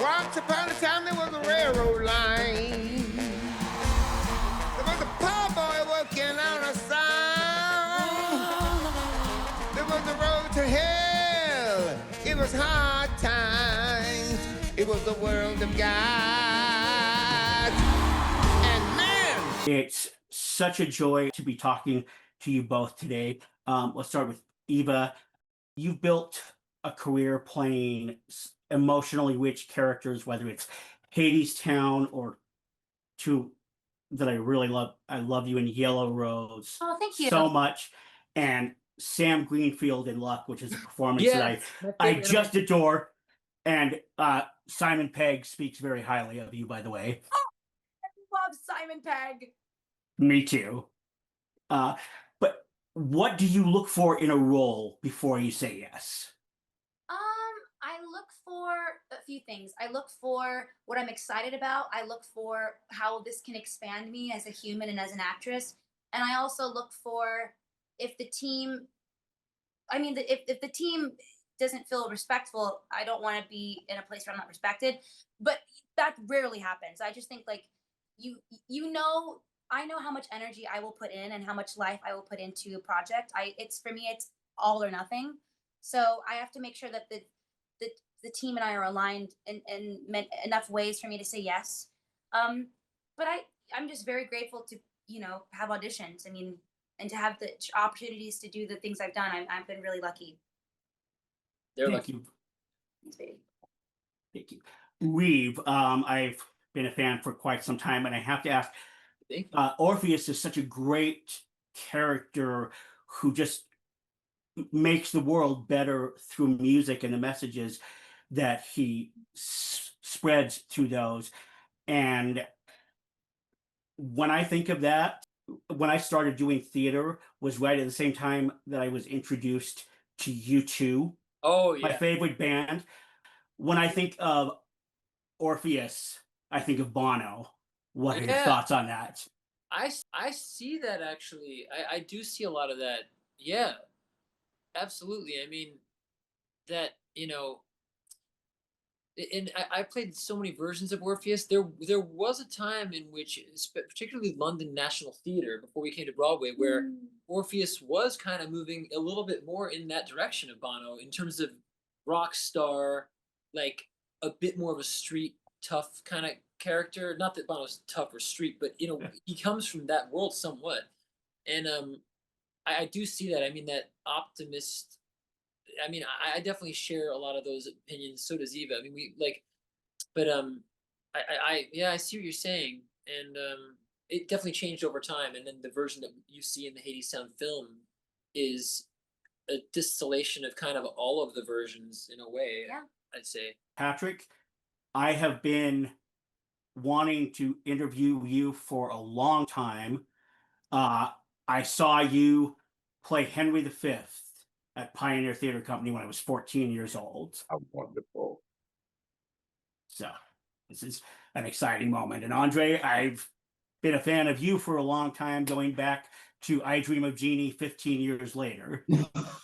Once upon a time there was a railroad line. There was a poor boy working on a song. There was a road to hell. It was hard times. It was the world of God. And man, it's such a joy to be talking to you both today. Let's start with Eva. You've built a career playing emotionally rich characters, whether it's Hadestown or two that I really love. I love you in Yellow Rose Oh, thank you. so much, and Sam Greenfield in Luck, which is a performance Yes, that I just adore. And Simon Pegg speaks very highly of you, by the way. Oh, I love Simon Pegg. Me too. But what do you look for in a role before you say yes? I look for a few things. I look for what I'm excited about. I look for how this can expand me as a human and as an actress. And I also look for if the team, if the team doesn't feel respectful, I don't want to be in a place where I'm not respected. But that rarely happens. I just think like you know, I know how much energy I will put in and how much life I will put into a project. It's for me, it's all or nothing. So I have to make sure that the team and I are aligned in enough ways for me to say yes. But I'm just very grateful to have auditions. I mean, and to have the opportunities to do the things I've done. I've been really lucky. They're Thank lucky. you. Thanks, baby. Thank you. Reeve, I've been a fan for quite some time, and I have to ask, Orpheus is such a great character who just makes the world better through music and the messages that he spreads through those. And when I think of that, when I started doing theater was right at the same time that I was introduced to U2. Oh yeah, my favorite band. When I think of Orpheus, I think of Bono. What are your thoughts on that? I see that actually. I do see a lot of that. Yeah, absolutely. I mean, that and I played so many versions of Orpheus. There was a time in which, particularly London National Theatre, before we came to Broadway, where Orpheus was kind of moving a little bit more in that direction of Bono in terms of rock star, like a bit more of a street tough kind of character. Not that Bono's tough or street, but he comes from that world somewhat. And I do see that. I mean, that optimist. I mean, I definitely share a lot of those opinions. So does Eva. I mean, but I see what you're saying, and it definitely changed over time. And then the version that you see in the Hadestown film is a distillation of kind of all of the versions in a way. Yeah. I'd say. Patrick, I have been wanting to interview you for a long time. I saw you play Henry V at Pioneer Theater Company when I was 14 years old. How wonderful. So this is an exciting moment. And Andre, I've been a fan of you for a long time, going back to I Dream of Jeannie 15 years later.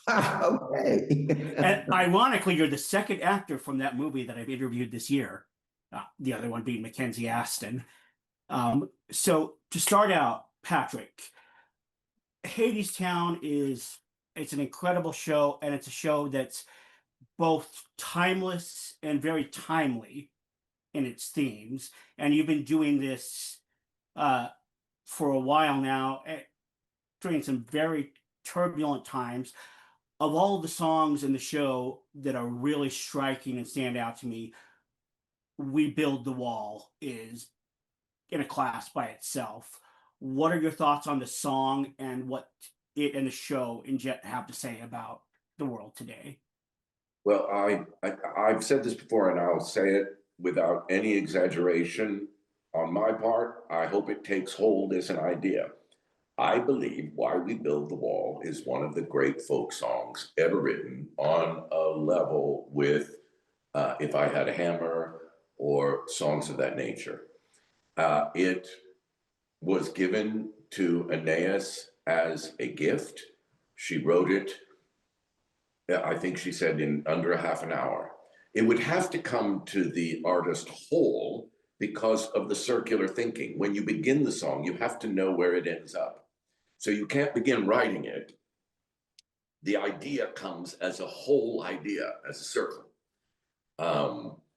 Okay. And ironically, you're the second actor from that movie that I've interviewed this year. The other one being Mackenzie Aston. So to start out, Patrick, Hadestown it's an incredible show, and it's a show that's both timeless and very timely in its themes. And you've been doing this for a while now, during some very turbulent times. Of all the songs in the show that are really striking and stand out to me, We Build the Wall is in a class by itself. What are your thoughts on the song and what it and the show in Jet have to say about the world today? Well, I've said this before, and I'll say it without any exaggeration on my part. I hope it takes hold as an idea. I believe Why We Build the Wall is one of the great folk songs ever written, on a level with If I Had a Hammer or songs of that nature. It was given to Aeneas as a gift. She wrote it, I think she said, in under a half an hour. It would have to come to the artist whole because of the circular thinking. When you begin the song, you have to know where it ends up. So you can't begin writing it. The idea comes as a whole idea, as a circle.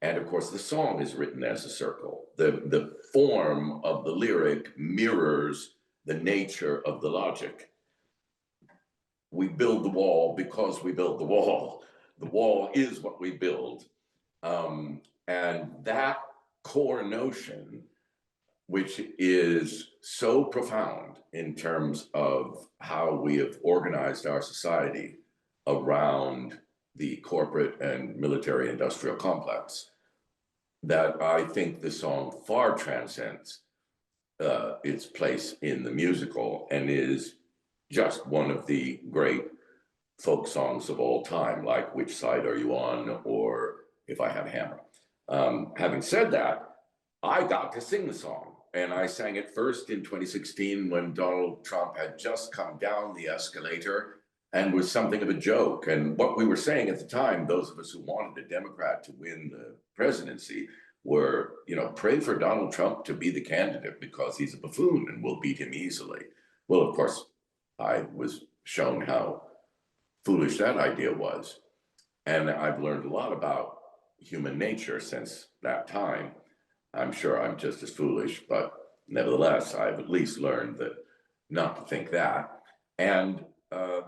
And of course, the song is written as a circle. The form of the lyric mirrors the nature of the logic. We build the wall because we build the wall. The wall is what we build. And that core notion, which is so profound in terms of how we have organized our society around the corporate and military industrial complex, that I think the song far transcends its place in the musical and is just one of the great folk songs of all time, like Which Side Are You On? Or If I Had a Hammer. Having said that, I got to sing the song, and I sang it first in 2016 when Donald Trump had just come down the escalator and was something of a joke. And what we were saying at the time, those of us who wanted a Democrat to win the presidency, were, pray for Donald Trump to be the candidate because he's a buffoon and we'll beat him easily. Well, of course, I was shown how foolish that idea was. And I've learned a lot about human nature since that time. I'm sure I'm just as foolish, but nevertheless, I've at least learned that not to think that. And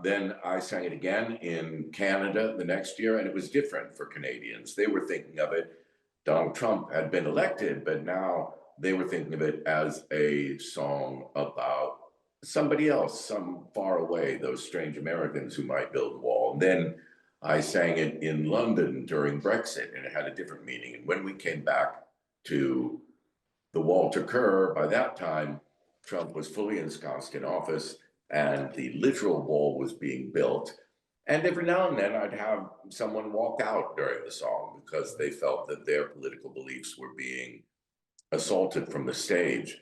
then I sang it again in Canada the next year, and it was different for Canadians. They were thinking of it, Donald Trump had been elected, but now they were thinking of it as a song about somebody else, some far away, those strange Americans who might build a wall. And then I sang it in London during Brexit, and it had a different meaning. And when we came back to the wall to occur, by that time, Trump was fully ensconced in office and the literal wall was being built. And every now and then I'd have someone walk out during the song because they felt that their political beliefs were being assaulted from the stage.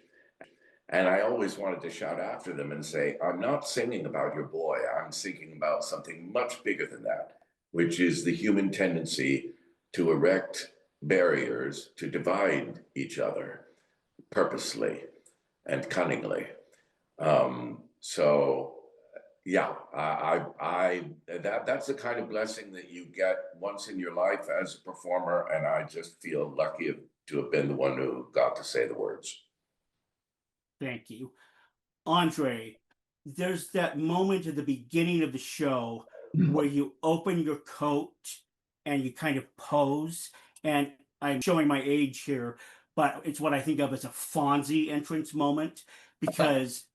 And I always wanted to shout after them and say, I'm not singing about your boy. I'm singing about something much bigger than that, which is the human tendency to erect barriers, to divide each other purposely and cunningly. So yeah, that's the kind of blessing that you get once in your life as a performer, and I just feel lucky to have been the one who got to say the words. Thank you. Andre, there's that moment at the beginning of the show where you open your coat and you kind of pose, and I'm showing my age here, but it's what I think of as a Fonzie entrance moment, because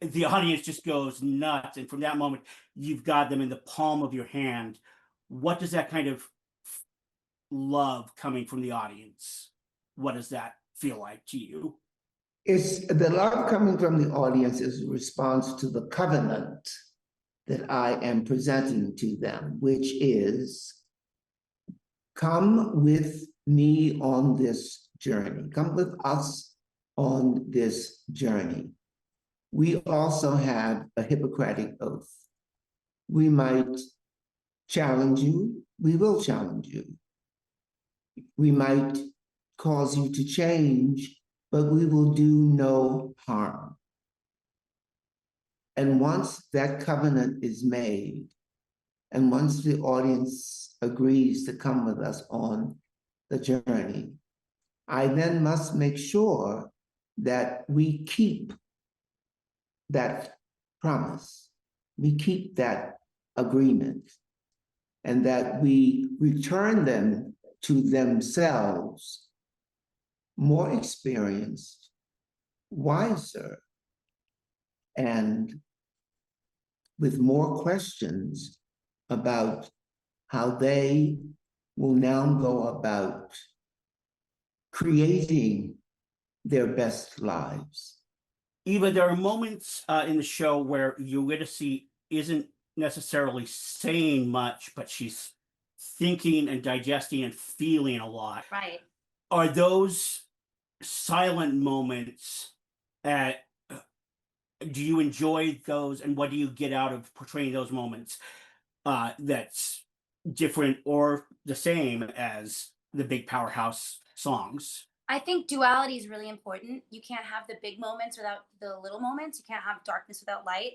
the audience just goes nuts. And from that moment, you've got them in the palm of your hand. What does that kind of love coming from the audience, what does that feel like to you? It's the love coming from the audience is a response to the covenant that I am presenting to them, which is come with me on this journey. Come with us on this journey. We also have a Hippocratic oath. We might challenge you. We will challenge you. We might cause you to change, but we will do no harm. And once that covenant is made, and once the audience agrees to come with us on the journey, I then must make sure that we keep that promise, we keep that agreement, and that we return them to themselves more experienced, wiser, and with more questions about how they will now go about creating their best lives. Eva, there are moments in the show where Eurydice isn't necessarily saying much, but she's thinking and digesting and feeling a lot. Right. Are those silent moments, do you enjoy those, and what do you get out of portraying those moments that's different or the same as the big powerhouse songs. I think duality is really important. You can't have the big moments without the little moments. You can't have darkness without light.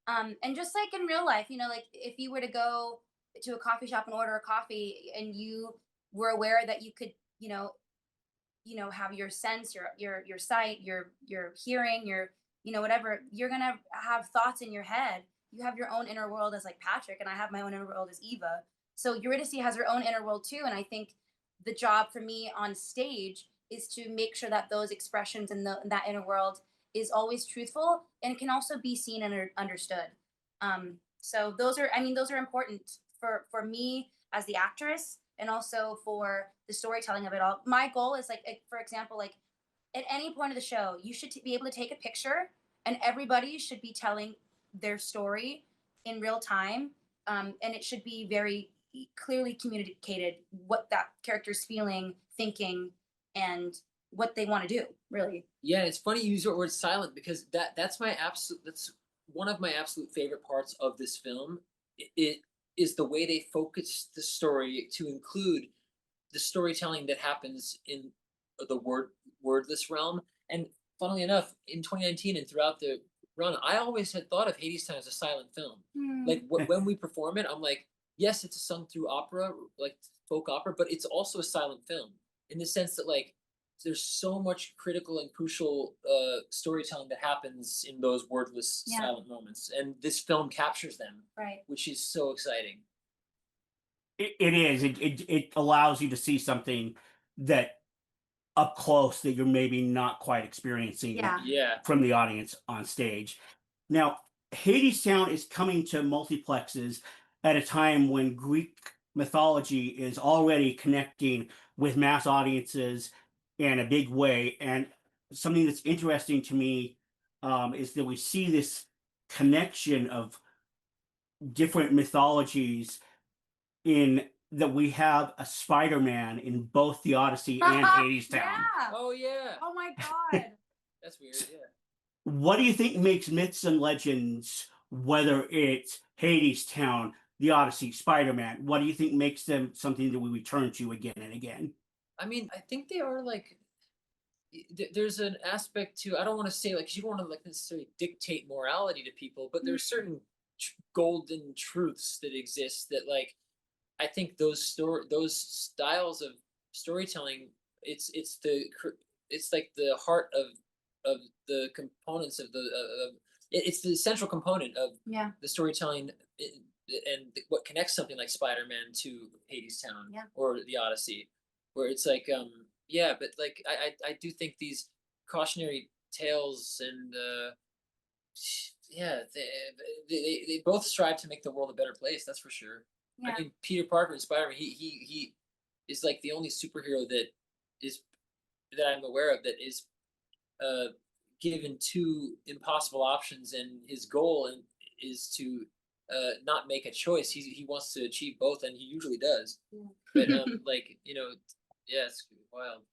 And just like in real life, like if you were to go to a coffee shop and order a coffee and you were aware that you could, have your sense, your sight, your hearing, your, whatever, you're gonna have thoughts in your head. You have your own inner world as like Patrick, and I have my own inner world as Eva. So Eurydice has her own inner world too. And I think the job for me on stage is to make sure that those expressions in that inner world is always truthful and can also be seen and understood. So those are important for me as the actress, and also for the storytelling of it all. My goal is like, for example, like at any point of the show, you should be able to take a picture, and everybody should be telling their story in real time, and it should be very clearly communicated what that character's feeling, thinking, and what they want to do. Really. Yeah, it's funny you use the word silent because that's one of my absolute favorite parts of this film. It is the way they focus the story to include the storytelling that happens in the wordless realm. And funnily enough, in 2019 and throughout the run, I always had thought of Hadestown as a silent film. Like when we perform it, I'm like, yes, it's a sung through opera, like folk opera, but it's also a silent film in the sense that like there's so much critical and crucial storytelling that happens in those wordless silent moments, and this film captures them, Right. which is so exciting. It is. It allows you to see something that up close that you're maybe not quite experiencing Yeah. from the audience on stage. Now, Hadestown is coming to multiplexes at a time when Greek mythology is already connecting with mass audiences in a big way. And something that's interesting to me is that we see this connection of different mythologies in that we have a Spider-Man in both the Odyssey and Hadestown. Yeah. Oh yeah. Oh my God. That's weird. Yeah. What do you think makes myths and legends, whether it's Hadestown, the Odyssey, Spider-Man, what do you think makes them something that we return to again and again? I mean, I think they are like there's an aspect to, I don't want to say like, 'cause you don't want to like necessarily dictate morality to people, but there's certain golden truths that exist that like I think those styles of storytelling, it's like the heart of the components of it's the central component of Yeah. the storytelling, and what connects something like Spider-Man to Hadestown or the Odyssey, where it's like yeah, but like I do think these cautionary tales and yeah, they both strive to make the world a better place. That's for sure. Yeah. I mean, Peter Parker and Spider-Man, he is like the only superhero that I'm aware of that is given two impossible options, and his goal is to not make a choice. He wants to achieve both, and he usually does. But like yeah, it's wild.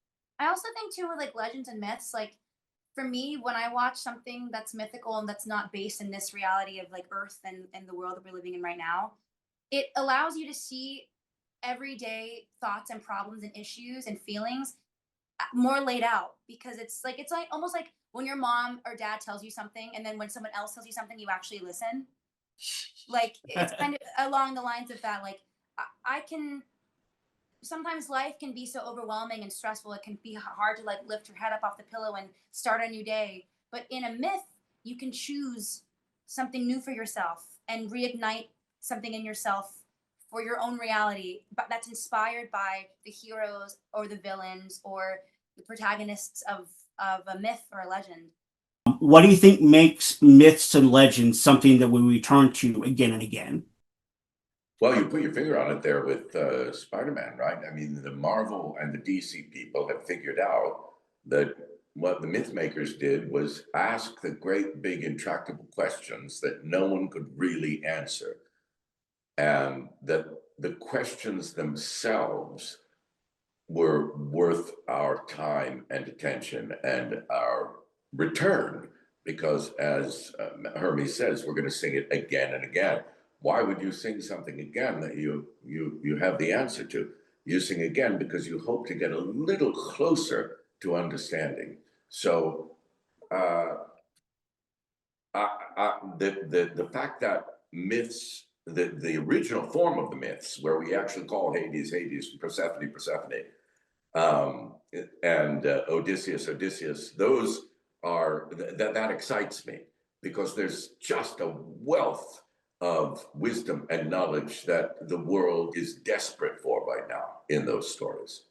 I also think too with like legends and myths, like for me, when I watch something that's mythical and that's not based in this reality of like Earth and the world that we're living in right now, it allows you to see everyday thoughts and problems and issues and feelings more laid out, because it's like almost like when your mom or dad tells you something and then when someone else tells you something you actually listen. Like it's kind of along the lines of that. Like I can sometimes life can be so overwhelming and stressful. It can be hard to like lift your head up off the pillow and start a new day. But in a myth, you can choose something new for yourself and reignite something in yourself for your own reality, but that's inspired by the heroes or the villains or the protagonists of a myth or a legend. What do you think makes myths and legends something that we return to again and again? Well, you put your finger on it there with Spider-Man, right? I mean, the Marvel and the DC people have figured out that what the myth makers did was ask the great, big, intractable questions that no one could really answer. And that the questions themselves were worth our time and attention and our return, because as Hermes says, we're going to sing it again and again. why would you sing something again that you have the answer to? You sing again because you hope to get a little closer to understanding. So the fact that myths, the original form of the myths, where we actually call Hades Hades, Persephone Persephone, and Odysseus Odysseus, those are that excites me, because there's just a wealth of wisdom and knowledge that the world is desperate for right now in those stories.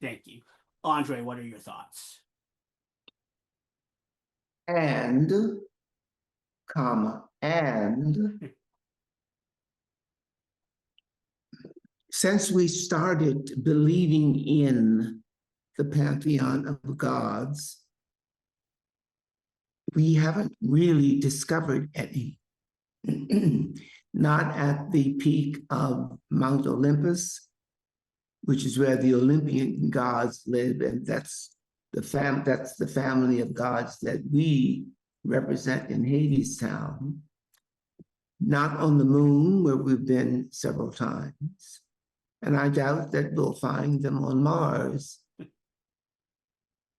Thank you. Andre, what are your thoughts? And, comma, and since we started believing in the pantheon of gods, we haven't really discovered any. Not at the peak of Mount Olympus, which is where the Olympian gods live, and that's the family of gods that we represent in Hadestown. Not on the moon, where we've been several times. And I doubt that we'll find them on Mars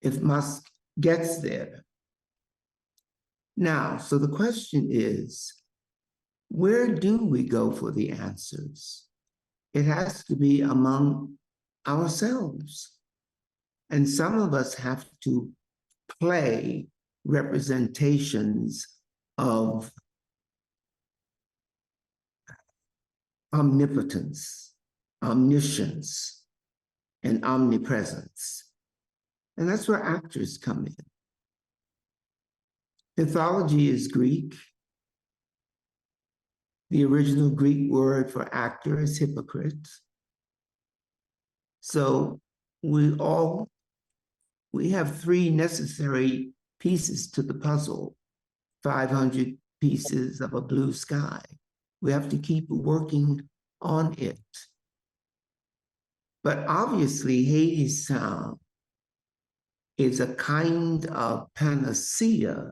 if Musk gets there. Now, so the question is, where do we go for the answers? It has to be among ourselves. And some of us have to play representations of omnipotence, omniscience, and omnipresence. And that's where actors come in. Mythology is Greek. The original Greek word for actor is hypocrite. So we have three necessary pieces to the puzzle, 500 pieces of a blue sky. We have to keep working on it. But obviously, Hadestown is a kind of panacea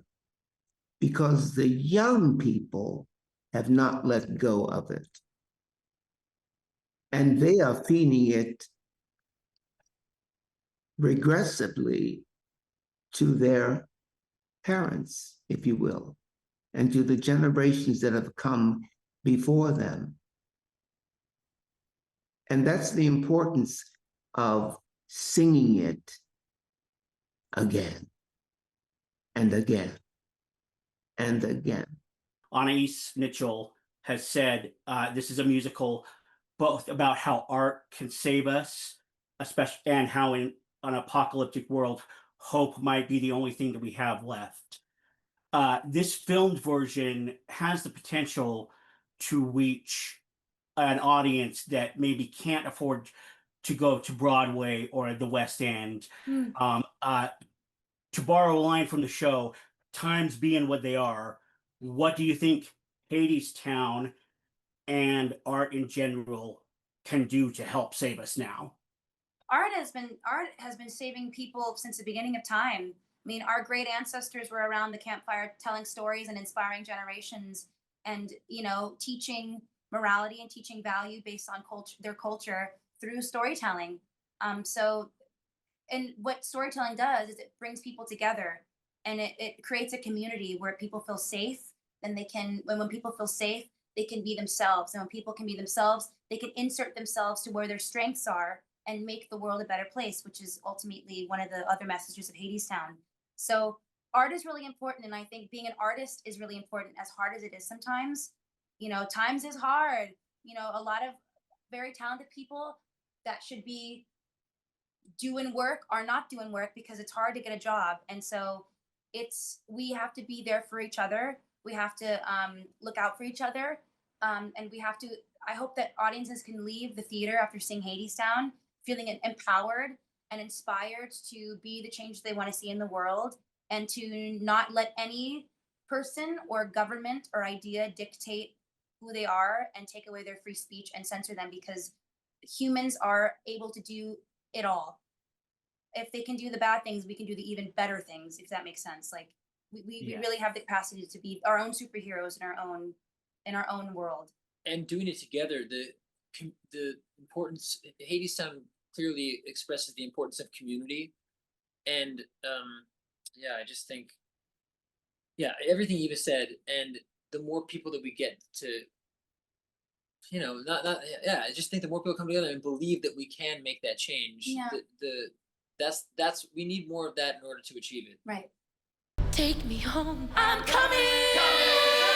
because the young people have not let go of it. And they are feeding it regressively to their parents, if you will, and to the generations that have come before them. And that's the importance of singing it again and again and again. Anais Mitchell has said this is a musical both about how art can save us, especially, and how in an apocalyptic world, hope might be the only thing that we have left. This filmed version has the potential to reach an audience that maybe can't afford to go to Broadway or the West End. To borrow a line from the show, times being what they are, what do you think Hadestown and art in general can do to help save us now? Art has been saving people since the beginning of time. I mean, our great ancestors were around the campfire telling stories and inspiring generations, and teaching morality and teaching value based on their culture through storytelling. And what storytelling does is it brings people together, and it creates a community where people feel safe. And when people feel safe, they can be themselves. And when people can be themselves, they can insert themselves to where their strengths are and make the world a better place, which is ultimately one of the other messages of Hadestown. So art is really important. And I think being an artist is really important, as hard as it is sometimes. Times is hard. A lot of very talented people that should be doing work are not doing work because it's hard to get a job. And so we have to be there for each other. We have to look out for each other. And I hope that audiences can leave the theater after seeing Hadestown feeling empowered and inspired to be the change they want to see in the world, and to not let any person or government or idea dictate who they are and take away their free speech and censor them, because humans are able to do it all. If they can do the bad things, we can do the even better things, if that makes sense. Like we really have the capacity to be our own superheroes in our own in our own world. And doing it together, the importance, Hadestown clearly expresses the importance of community. And yeah, I just think, yeah, everything Eva said, and the more people that we get to, you know, yeah, I just think the more people come together and believe that we can make that change, Yeah. that's we need more of that in order to achieve it. Right. Take me home. I'm coming.